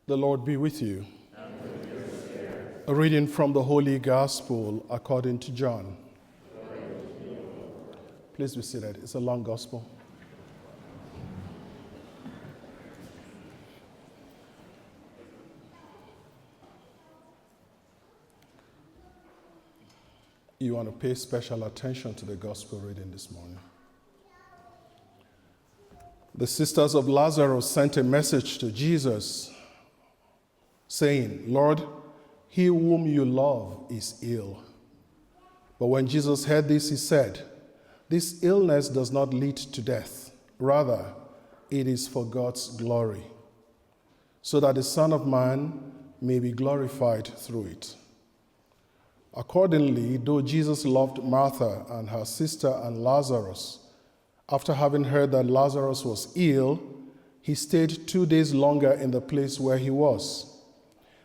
The Lord be with you. And with your spirit. A reading from the Holy Gospel according to John. Please be seated. It's a long gospel. You want to pay special attention to the gospel reading this morning. The sisters of Lazarus sent a message to Jesus saying, "Lord, he whom you love is ill." But when Jesus heard this, he said, "This illness does not lead to death. Rather, it is for God's glory, so that the Son of Man may be glorified through it." Accordingly, though Jesus loved Martha and her sister and Lazarus, after having heard that Lazarus was ill, he stayed 2 days longer in the place where he was.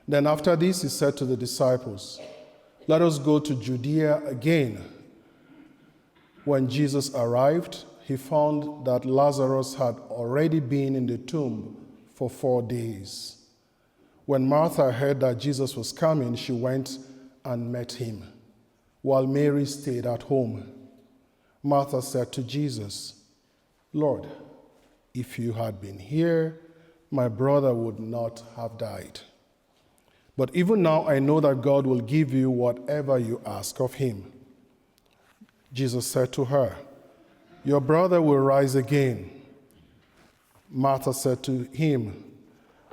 Then after this, he said to the disciples, "Let us go to Judea again." When Jesus arrived, he found that Lazarus had already been in the tomb for 4 days. When Martha heard that Jesus was coming, she went and met him, while Mary stayed at home. Martha said to Jesus, "Lord, if you had been here, my brother would not have died. But even now I know that God will give you whatever you ask of him." Jesus said to her, "Your brother will rise again." Martha said to him,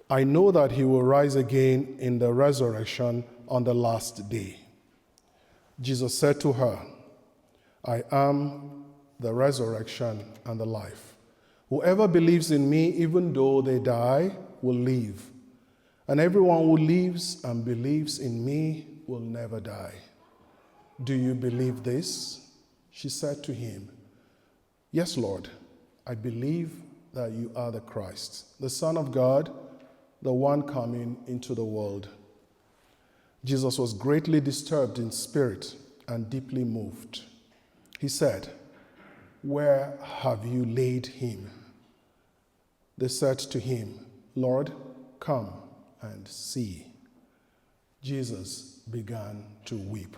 "I know that he will rise again in the resurrection on the last day." Jesus said to her, "I am the resurrection and the life. Whoever believes in me, even though they die, will live. And everyone who lives and believes in me will never die. Do you believe this?" She said to him, "Yes, Lord, I believe that you are the Christ, the Son of God, the one coming into the world." Jesus was greatly disturbed in spirit and deeply moved. He said, "Where have you laid him?" They said to him, "Lord, come and see." Jesus began to weep.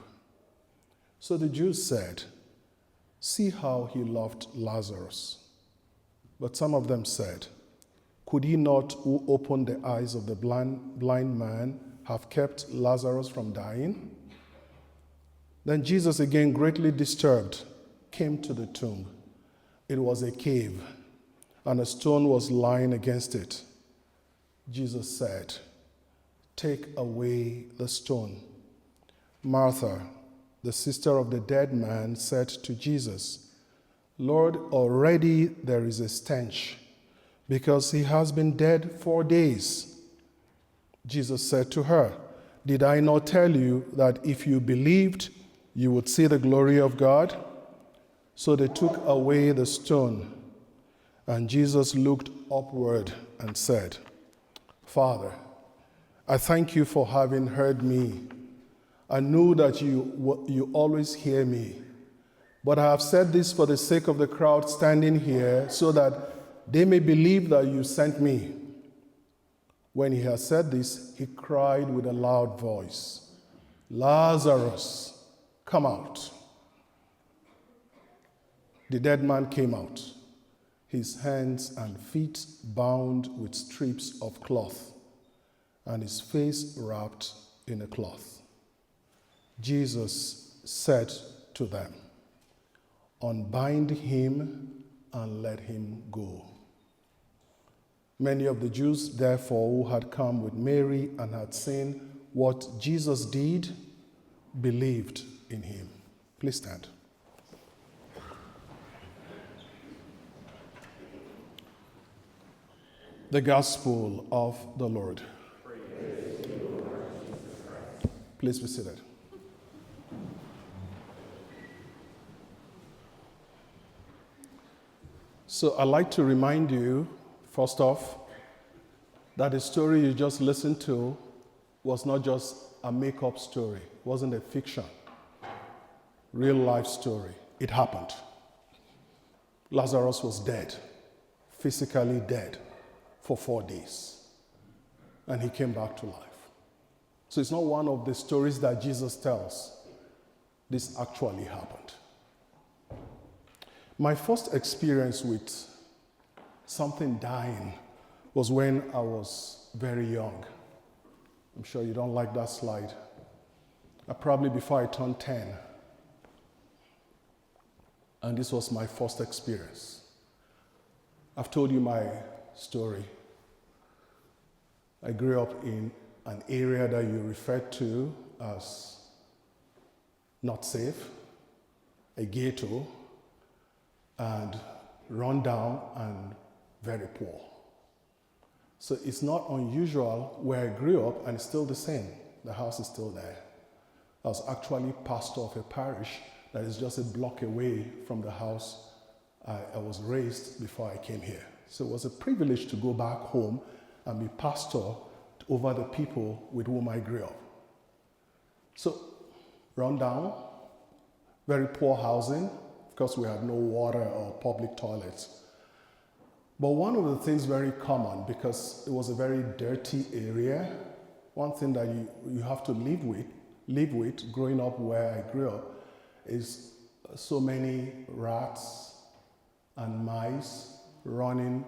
So the Jews said, "See how he loved Lazarus." But some of them said, "Could he not who opened the eyes of the blind man have kept Lazarus from dying?" Then Jesus, again greatly disturbed, came to the tomb. It was a cave, and a stone was lying against it. Jesus said, "Take away the stone." Martha, the sister of the dead man, said to Jesus, "Lord, already there is a stench, because he has been dead 4 days." Jesus said to her, "Did I not tell you that if you believed, you would see the glory of God?" So they took away the stone, and Jesus looked upward and said, "Father, I thank you for having heard me. I knew that you always hear me, but I have said this for the sake of the crowd standing here, so that they may believe that you sent me." When he had said this, he cried with a loud voice, "Lazarus, come out." The dead man came out, his hands and feet bound with strips of cloth, and his face wrapped in a cloth. Jesus said to them, "Unbind him and let him go." Many of the Jews, therefore, who had come with Mary and had seen what Jesus did, believed in him. Please stand. The Gospel of the Lord. Praise to you, Lord Jesus Christ. Please be seated. So I'd like to remind you, first off, that the story you just listened to was not just a make-up story. It wasn't a fiction. Real life story. It happened. Lazarus was dead, physically dead, for 4 days. and he came back to life. So it's not one of the stories that Jesus tells. This actually happened. My first experience with something dying was when I was very young. I'm sure you don't like that slide. Probably before I turned 10. And this was my first experience. I've told you my story. I grew up in an area that you refer to as not safe, a ghetto, and run down and very poor. So it's not unusual where I grew up, and it's still the same. The house is still there. I was actually pastor of a parish that is just a block away from the house I was raised before I came here. So it was a privilege to go back home and be pastor over the people with whom I grew up. So, run down, very poor housing. Of course, we had no water or public toilets. But one of the things very common, because it was a very dirty area, one thing that you have to live with growing up where I grew up is so many rats and mice running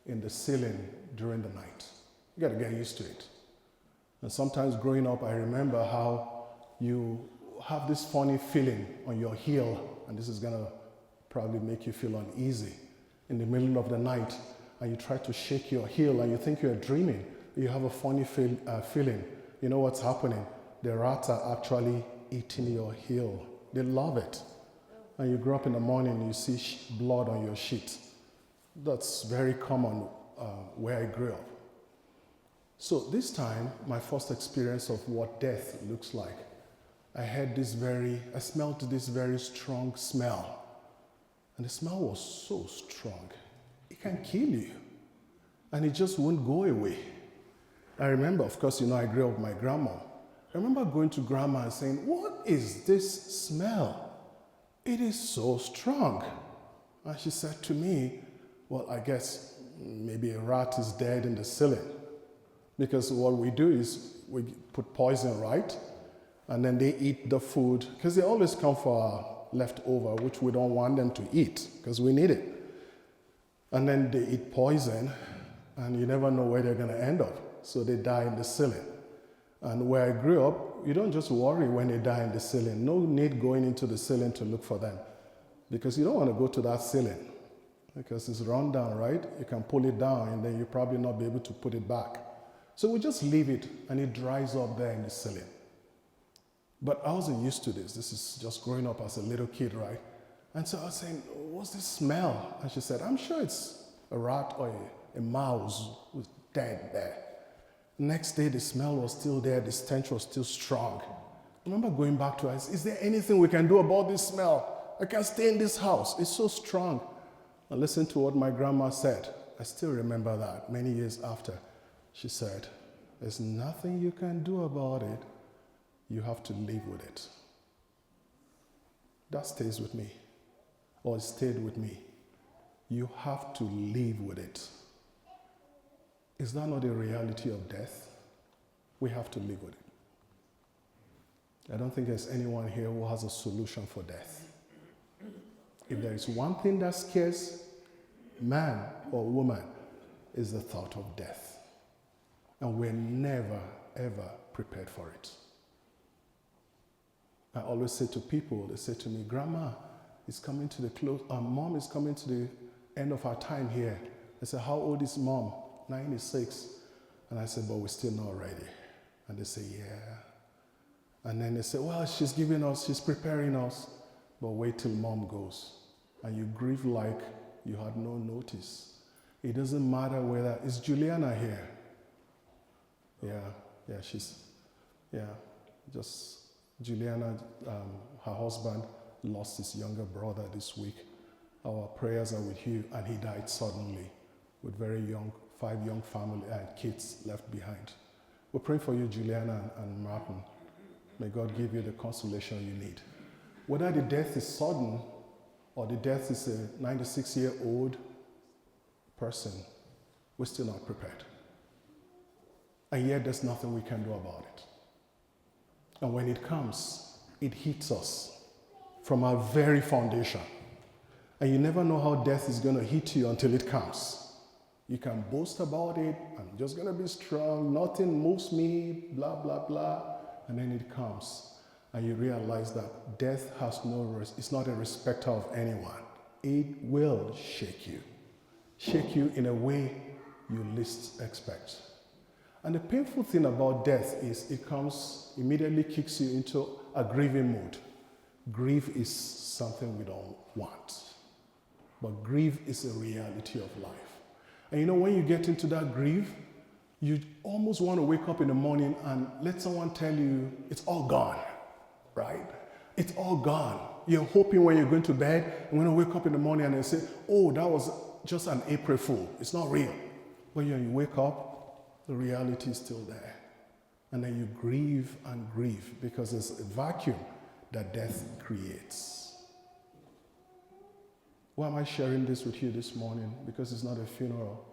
in the ceiling during the night. You got to get used to it. And sometimes growing up, I remember how you have this funny feeling on your heel, and this is going to probably make you feel uneasy in the middle of the night, and you try to shake your heel, and you think you're dreaming. You have a funny feeling. You know what's happening? The rats are actually eating your heel. They love it. And you grow up in the morning, you see blood on your sheet. That's very common where I grew up. So this time, my first experience of what death looks like, I smelled this very strong smell. And the smell was so strong, it can kill you. And it just won't go away. I remember, of course, I grew up with my grandma. I remember going to grandma and saying, "What is this smell? It is so strong." And she said to me, "Well, I guess maybe a rat is dead in the ceiling." Because what we do is we put poison, right? And then they eat the food, because they always come for our leftover, which we don't want them to eat, because we need it. And then they eat poison, and you never know where they're going to end up. So they die in the ceiling. And where I grew up, you don't just worry when they die in the ceiling. No need going into the ceiling to look for them, because you don't want to go to that ceiling, because it's run down, right? You can pull it down, and then you'll probably not be able to put it back. So we just leave it, and it dries up there in the ceiling. But I wasn't used to this. This is just growing up as a little kid, right? And so I was saying, "What's this smell?" And she said, "I'm sure it's a rat or a mouse who's dead there." Next day, the smell was still there. The stench was still strong. I remember going back to her. "Is there anything we can do about this smell? I can't stay in this house. It's so strong." I listened to what my grandma said. I still remember that many years after. She said, "There's nothing you can do about it. You have to live with it." That stays with me, or it stayed with me. You have to live with it. Is that not the reality of death? We have to live with it. I don't think there's anyone here who has a solution for death. If there is one thing that scares man or woman, is the thought of death. And we're never, ever prepared for it. I always say to people, they say to me, "Grandma is coming to the close, Mom is coming to the end of our time here." I say, "How old is Mom?" 96. And I said, "But we're still not ready." And they say, "Yeah." And then they say, "Well, she's preparing us." But wait till Mom goes. And you grieve like you had no notice. It doesn't matter whether, is Juliana here? Just Juliana, her husband, lost his younger brother this week. Our prayers are with you, and he died suddenly with 5 young family and kids left behind. We're praying for you, Juliana and Martin. May God give you the consolation you need. Whether the death is sudden or the death is a 96-year-old person, we're still not prepared. And yet there's nothing we can do about it. And when it comes, it hits us from our very foundation. And you never know how death is going to hit you until it comes. You can boast about it, I'm just going to be strong, nothing moves me, blah, blah, blah. And then it comes. And you realize that death has it's not a respecter of anyone. It will shake you in a way you least expect. And the painful thing about death is it immediately kicks you into a grieving mood. Grief is something we don't want. But grief is a reality of life. And when you get into that grief, you almost want to wake up in the morning and let someone tell you it's all gone, right? It's all gone. You're hoping when you're going to bed, you're going to wake up in the morning and they say, oh, that was just an April Fool. It's not real. But when you wake up, the reality is still there. And then you grieve and grieve because there's a vacuum that death creates. Why am I sharing this with you this morning? Because it's not a funeral.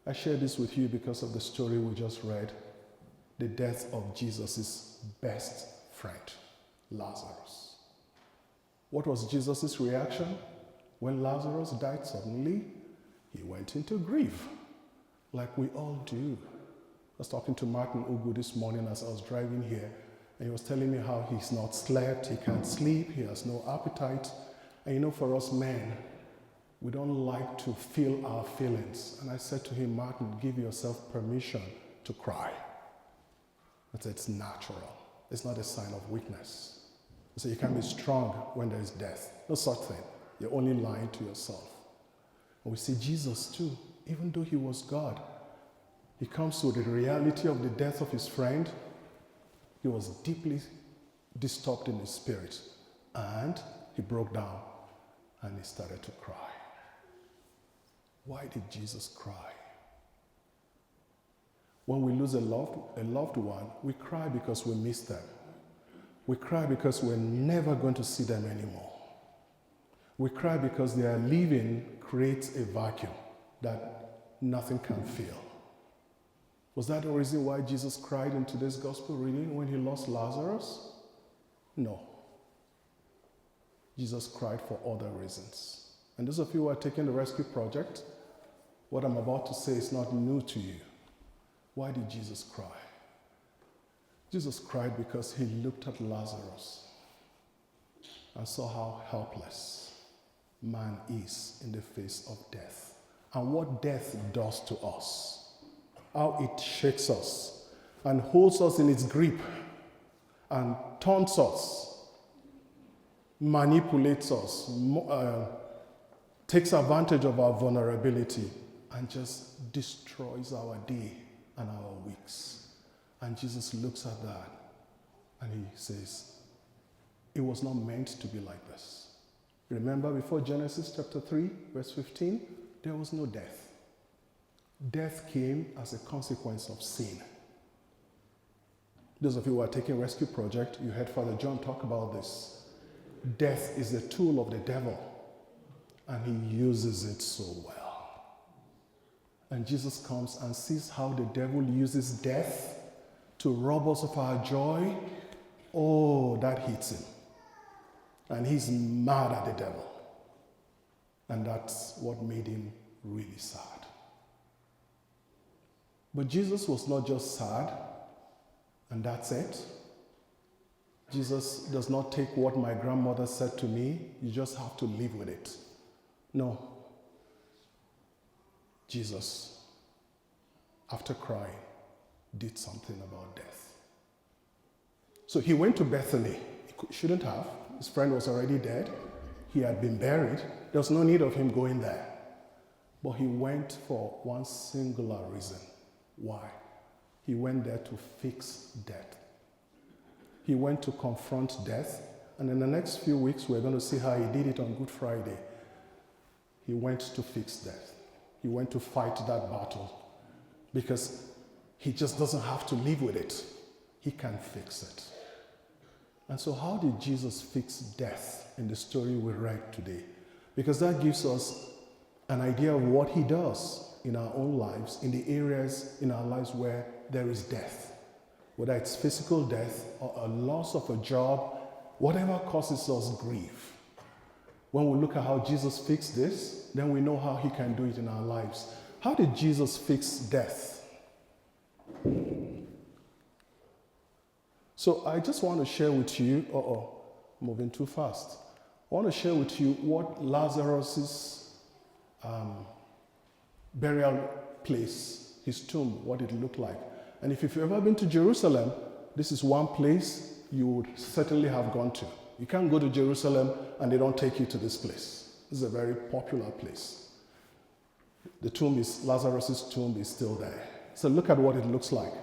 I share this with you because of the story we just read, the death of Jesus' best friend, Lazarus. What was Jesus' reaction? When Lazarus died suddenly, he went into grief, like we all do. I was talking to Martin Ugu this morning as I was driving here, and he was telling me how he's not slept, he can't sleep, he has no appetite. And for us men, we don't like to feel our feelings. And I said to him, Martin, give yourself permission to cry. I said, it's natural. It's not a sign of weakness. I said, you can be strong when there is death. No such thing. You're only lying to yourself. And we see Jesus too, even though he was God. He comes to the reality of the death of his friend. He was deeply disturbed in his spirit. And he broke down and he started to cry. Why did Jesus cry? When we lose a loved one, we cry because we miss them. We cry because we're never going to see them anymore. We cry because their leaving creates a vacuum that nothing can fill. Was that the reason why Jesus cried in today's gospel reading when he lost Lazarus? No. Jesus cried for other reasons. And those of you who are taking the rescue project, what I'm about to say is not new to you. Why did Jesus cry? Jesus cried because he looked at Lazarus and saw how helpless man is in the face of death and what death does to us, how it shakes us and holds us in its grip and taunts us, manipulates us, takes advantage of our vulnerability and just destroys our day and our weeks. And Jesus looks at that and he says, it was not meant to be like this. Remember before Genesis chapter 3, verse 15, there was no death. Death came as a consequence of sin. Those of you who are taking Rescue Project, you heard Father John talk about this. Death is the tool of the devil, and he uses it so well. And Jesus comes and sees how the devil uses death to rob us of our joy. Oh, that hits him. And he's mad at the devil. And that's what made him really sad. But Jesus was not just sad, and that's it. Jesus does not take what my grandmother said to me, you just have to live with it. No. Jesus, after crying, did something about death. So he went to Bethany. He shouldn't have. His friend was already dead. He had been buried. There was no need of him going there. But he went for one singular reason. Why? He went there to fix death. He went to confront death. And in the next few weeks, we're going to see how he did it on Good Friday. He went to fix death. He went to fight that battle because he just doesn't have to live with it. He can fix it. And so how did Jesus fix death in the story we read today? Because that gives us an idea of what he does in our own lives, in the areas in our lives where there is death. Whether it's physical death or a loss of a job, whatever causes us grief. When we look at how Jesus fixed this, then we know how he can do it in our lives. How did Jesus fix death? So I just want to share with you, moving too fast. I want to share with you what Lazarus's burial place, his tomb, what it looked like. And if you've ever been to Jerusalem, this is one place you would certainly have gone to. You can't go to Jerusalem and they don't take you to this place. This is a very popular place. Lazarus's tomb is still there. So look at what it looks like.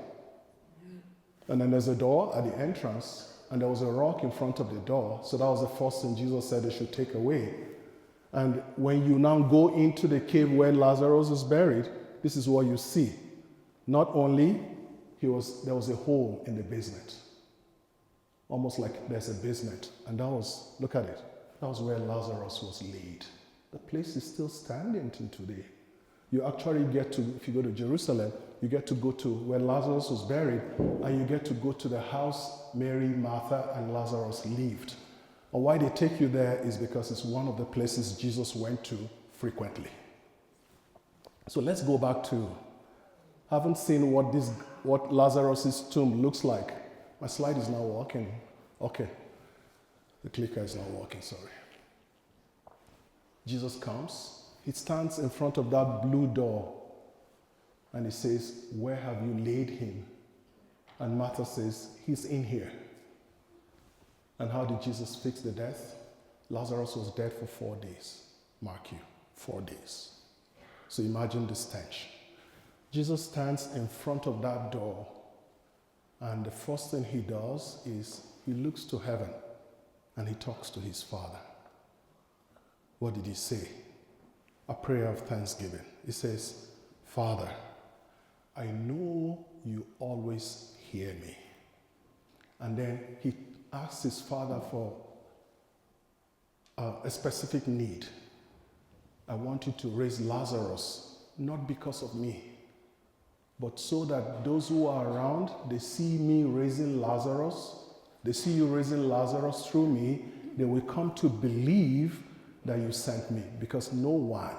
And then there's a door at the entrance, and there was a rock in front of the door. So that was the first thing Jesus said they should take away. And when you now go into the cave where Lazarus is buried, this is what you see. Not only there was a hole in the basement. Almost like there's a basement. And look at it. That was where Lazarus was laid. The place is still standing till today. You actually get to, if you go to Jerusalem, you get to go to where Lazarus was buried, and you get to go to the house Mary, Martha, and Lazarus lived. And why they take you there is because it's one of the places Jesus went to frequently. So let's go back to, haven't seen what Lazarus' tomb looks like. My slide is not working. Okay. The clicker is not working, sorry. Jesus comes. He stands in front of that blue door and he says, "Where have you laid him?" And Martha says, "He's in here." And how did Jesus fix the death? Lazarus was dead for 4 days. Mark you, 4 days. So imagine the stench. Jesus stands in front of that door, and the first thing he does is he looks to heaven and he talks to his Father. What did he say? A prayer of thanksgiving. He says, "Father, I know you always hear me." And then he asks his Father for a specific need. "I want you to raise Lazarus, not because of me, but so that those who are around, they see me raising Lazarus, they see you raising Lazarus through me, they will come to believe that you sent me, because no one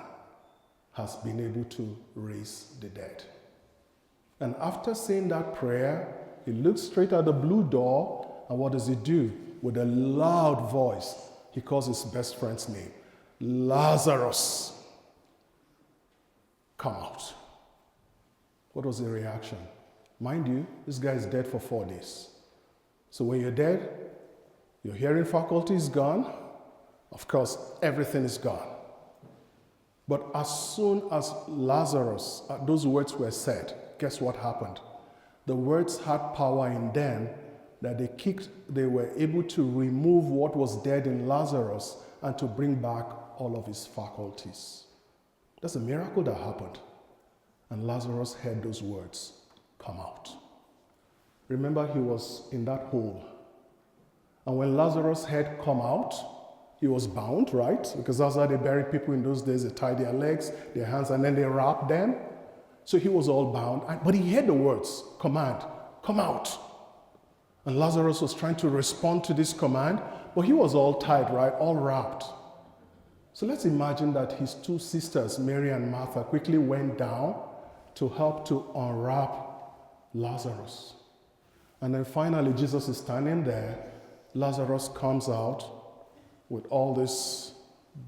has been able to raise the dead." And after saying that prayer, he looks straight at the blue door, and what does he do? With a loud voice, he calls his best friend's name. "Lazarus, come out." What was the reaction? Mind you, this guy is dead for 4 days. So when you're dead, your hearing faculty is gone. Of course, everything is gone. But as soon as Lazarus, those words were said, guess what happened? The words had power in them that they were able to remove what was dead in Lazarus and to bring back all of his faculties. That's a miracle that happened. And Lazarus heard those words, "Come out." Remember, he was in that hole. And when Lazarus heard "come out," he was bound, right? Because that's how they buried people in those days. They tied their legs, their hands, and then they wrapped them. So he was all bound. But he heard the words, command, "Come out." And Lazarus was trying to respond to this command, but he was all tied, right? All wrapped. So let's imagine that his two sisters, Mary and Martha, quickly went down to help to unwrap Lazarus. And then finally, Jesus is standing there. Lazarus comes out with all this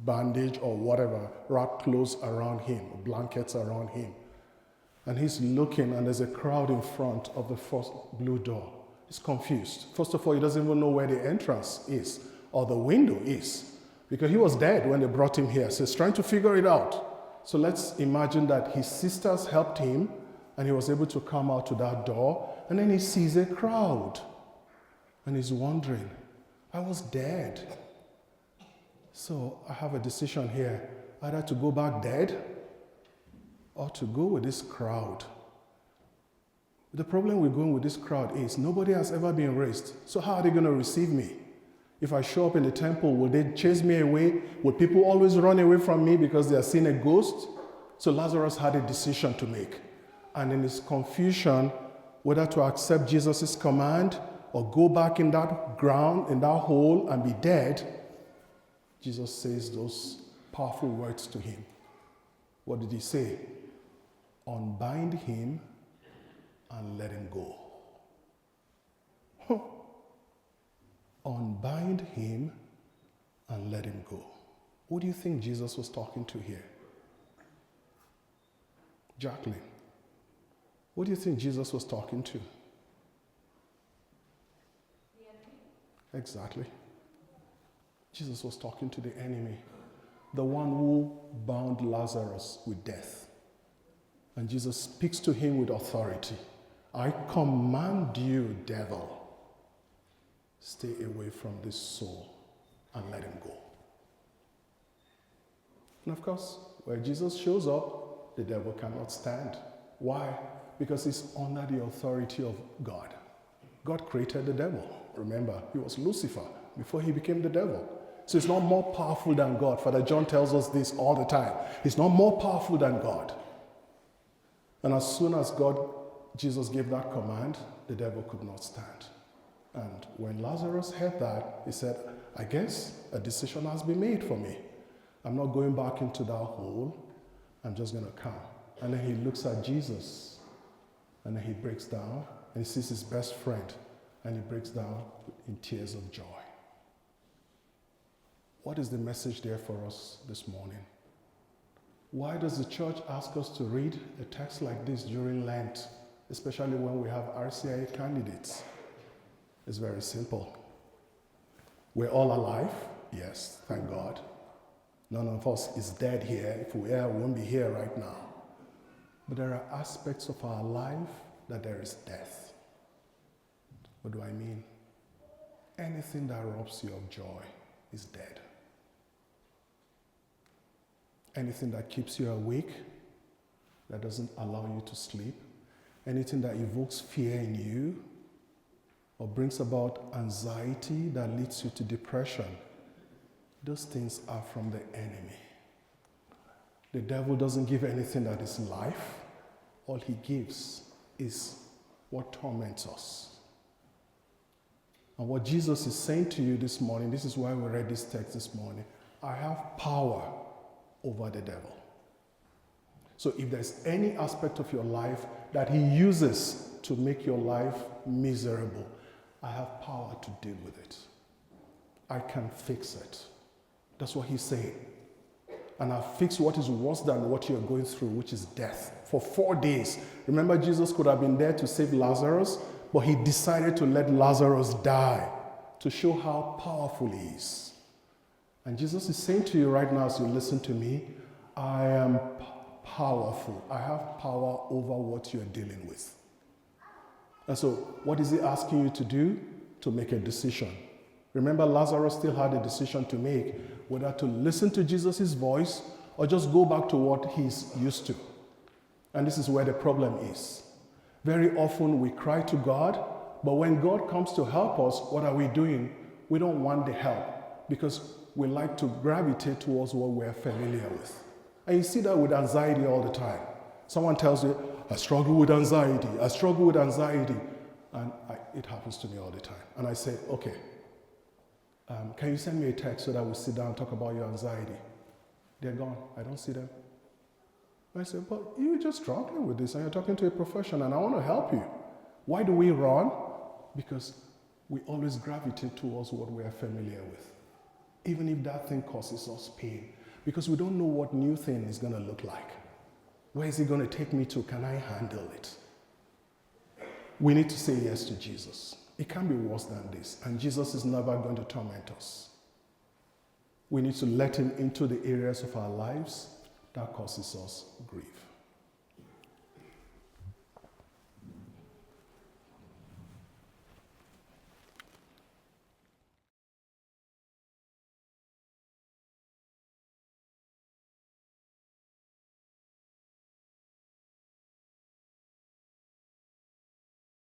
bandage or whatever, wrapped clothes around him, blankets around him. And he's looking, and there's a crowd in front of the first blue door. He's confused. First of all, he doesn't even know where the entrance is or the window is, because he was dead when they brought him here. So he's trying to figure it out. So let's imagine that his sisters helped him, and he was able to come out to that door, and then he sees a crowd. And he's wondering, "I was dead. So I have a decision here, either to go back dead or to go with this crowd." The problem with going with this crowd is nobody has ever been raised. So how are they going to receive me? If I show up in the temple, will they chase me away? Will people always run away from me because they are seeing a ghost? So Lazarus had a decision to make. And in his confusion, whether to accept Jesus' command or go back in that ground, in that hole, and be dead, Jesus says those powerful words to him. What did he say? Unbind him and let him go. Unbind him and let him go. Who do you think Jesus was talking to here? Jacqueline. What do you think Jesus was talking to? The enemy. Exactly. Jesus was talking to the enemy, the one who bound Lazarus with death. And Jesus speaks to him with authority. I command you, devil, stay away from this soul and let him go. And of course, where Jesus shows up, the devil cannot stand. Why? Because he's under the authority of God. God created the devil. Remember, he was Lucifer before he became the devil. So he's not more powerful than God. Father John tells us this all the time. He's not more powerful than God. And as soon as Jesus gave that command, the devil could not stand. And when Lazarus heard that, he said, I guess a decision has been made for me. I'm not going back into that hole. I'm just going to come. And then he looks at Jesus. And then he breaks down. And he sees his best friend. And he breaks down in tears of joy. What is the message there for us this morning? Why does the church ask us to read a text like this during Lent, especially when we have RCIA candidates? It's very simple. We're all alive. Yes, thank God. None of us is dead here. If we were, we wouldn't be here right now. But there are aspects of our life that there is death. What do I mean? Anything that robs you of joy is dead. Anything that keeps you awake, that doesn't allow you to sleep, anything that evokes fear in you, or brings about anxiety that leads you to depression, those things are from the enemy. The devil doesn't give anything that is life. All he gives is what torments us. And what Jesus is saying to you this morning, this is why we read this text this morning, I have power over the devil. So if there's any aspect of your life that he uses to make your life miserable, I have power to deal with it. I can fix it. That's what he's saying. And I'll fix what is worse than what you're going through, which is death. For 4 days. Remember, Jesus could have been there to save Lazarus, but he decided to let Lazarus die to show how powerful he is. And Jesus is saying to you right now as you listen to me, I am powerful. I have power over what you're dealing with. And so, what is he asking you to do? To make a decision. Remember, Lazarus still had a decision to make, whether to listen to Jesus' voice or just go back to what he's used to. And this is where the problem is. Very often we cry to God, but when God comes to help us, what are we doing? We don't want the help because we like to gravitate towards what we're familiar with. And you see that with anxiety all the time. Someone tells you, I struggle with anxiety. I struggle with anxiety. And it happens to me all the time. And I say, okay, can you send me a text so that we sit down and talk about your anxiety? They're gone. I don't see them. I say, but you're just struggling with this and you're talking to a professional and I want to help you. Why do we run? Because we always gravitate towards what we are familiar with. Even if that thing causes us pain. Because we don't know what new thing is going to look like. Where is it going to take me to? Can I handle it? We need to say yes to Jesus. It can't be worse than this. And Jesus is never going to torment us. We need to let him into the areas of our lives that causes us grief.